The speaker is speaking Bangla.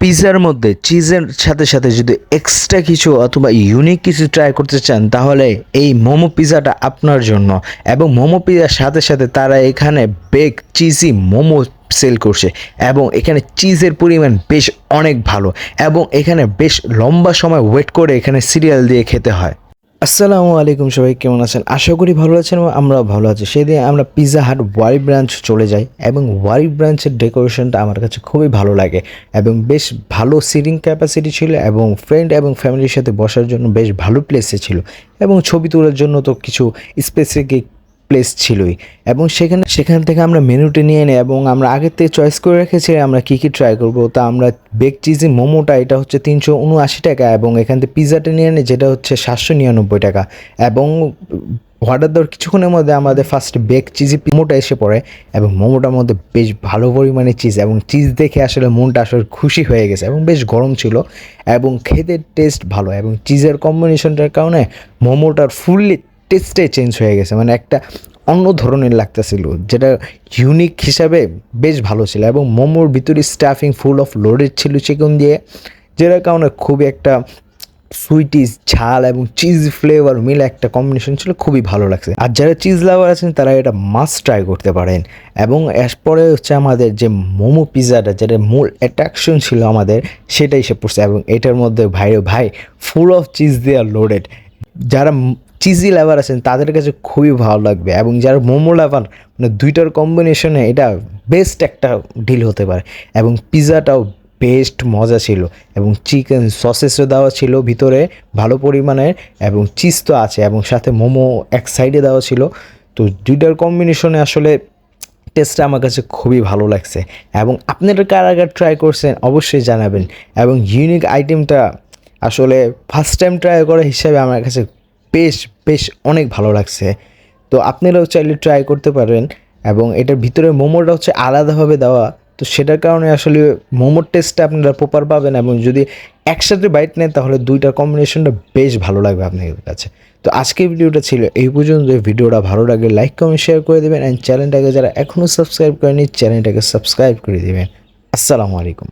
পিৎজার মধ্যে চিজের সাথে সাথে যদি এক্সট্রা কিছু অথবা ইউনিক কিছু ট্রাই করতে চান তাহলে এই মোমো পিৎজাটা আপনার জন্য। এবং মোমো পিৎজার সাথে সাথে তারা এখানে বেক চিজি মোমো সেল করছে এবং এখানে চিজের পরিমাণ বেশ অনেক ভালো এবং এখানে বেশ লম্বা সময় ওয়েট করে এখানে সিরিয়াল দিয়ে খেতে হয়। আসসালামু আলাইকুম, সবাই কেমন আছেন? আশা করি ভালো আছেন এবং আমরাও ভালো আছি। সেদিন আমরা পিৎজা হাট ওয়ারি ব্রাঞ্চ চলে যাই এবং ওয়ারি ব্রাঞ্চের ডেকোরেশনটা আমার কাছে খুবই ভালো লাগে এবং বেশ ভালো সিটিং ক্যাপাসিটি ছিল এবং ফ্রেন্ড এবং ফ্যামিলির সাথে বসার জন্য বেশ ভালো প্লেসে ছিল এবং ছবি তোলার জন্য তো কিছু স্পেসিফিক প্লেস ছিলই। এবং সেখান থেকে আমরা মেনুটা নিয়ে নিই এবং আমরা আগের থেকে চয়েস করে রেখেছি আমরা কী কী ট্রাই করবো। তা আমরা বেক চিজি মোমোটা এটা হচ্ছে 379 টাকা এবং এখান থেকে পিৎজাটা নিয়ে নিই যেটা হচ্ছে 799 টাকা। এবং অর্ডার দেওয়ার কিছুক্ষণের মধ্যে আমাদের ফার্স্ট বেক চিজি মোমোটা এসে পড়ে এবং মোমোটার মধ্যে বেশ ভালো পরিমাণে চিজ এবং চিজ দেখে আসলে মনটা আসলে খুশি হয়ে গেছে এবং বেশ গরম ছিল এবং খেতে টেস্ট ভালো এবং চিজের কম্বিনেশনটার কারণে মোমোটার ফুললি টেস্টে চেঞ্জ হয়ে গেছে, মানে একটা অন্য ধরনের লাগতেছিল যেটা ইউনিক হিসাবে বেশ ভালো ছিল। এবং মোমোর ভিতরে স্টাফিং ফুল অফ লোডেড ছিল চিকেন দিয়ে, যেটার কারণে খুবই একটা সুইটিস ঝাল এবং চিজ ফ্লেভার মিলে একটা কম্বিনেশন ছিল, খুবই ভালো লাগছে। আর যারা চিজ লাভার আছেন তারা এটা মাস্ট ট্রাই করতে পারেন। এবং এরপরে হচ্ছে আমাদের যে মোমো পিৎজাটা যেটা মূল অ্যাট্রাকশন ছিল আমাদের সেটাই এসে পড়ছে এবং এটার মধ্যে ভাই ফুল অফ চিজ দিয়ে লোডেড। যারা চিজি লাভার আছেন তাদের কাছে খুবই ভালো লাগবে এবং যারা মোমো লাভার মানে দুইটার কম্বিনেশনে এটা বেস্ট একটা ডিল হতে পারে। এবং পিৎজাটাও বেস্ট মজা ছিল এবং চিকেন সসেসও দেওয়া ছিল ভিতরে ভালো পরিমাণের এবং চিজ তো আছে এবং সাথে মোমো এক সাইডে দেওয়া ছিল। তো দুইটার কম্বিনেশনে আসলে টেস্টটা আমার কাছে খুবই ভালো লাগছে এবং আপনারা কার আগে ট্রাই করছেন অবশ্যই জানাবেন। এবং ইউনিক আইটেমটা আসলে ফার্স্ট টাইম ট্রাই করা হিসাবে আমার কাছে বেশ অনেক ভালো লাগছে। তো আপনারাও চাইলে ট্রাই করতে পারেন। এবং এটার ভিতরে মোমোটা হচ্ছে আলাদাভাবে দেওয়া, তো সেটার কারণে আসলে মোমোর টেস্টটা আপনারা প্রপার পাবেন এবং যদি একসাথে বাইট নেন তাহলে দুইটার কম্বিনেশনটা বেশ ভালো লাগবে আপনাদের কাছে। তো আজকের ভিডিওটা ছিল এই পর্যন্ত। ভিডিওটা ভালো লাগলে লাইক কমেন্ট শেয়ার করে দেবেন অ্যান্ড চ্যানেলটাকে যারা এখনও সাবস্ক্রাইব করেনি চ্যানেলটাকে সাবস্ক্রাইব করে দেবেন। আসসালামু আলাইকুম।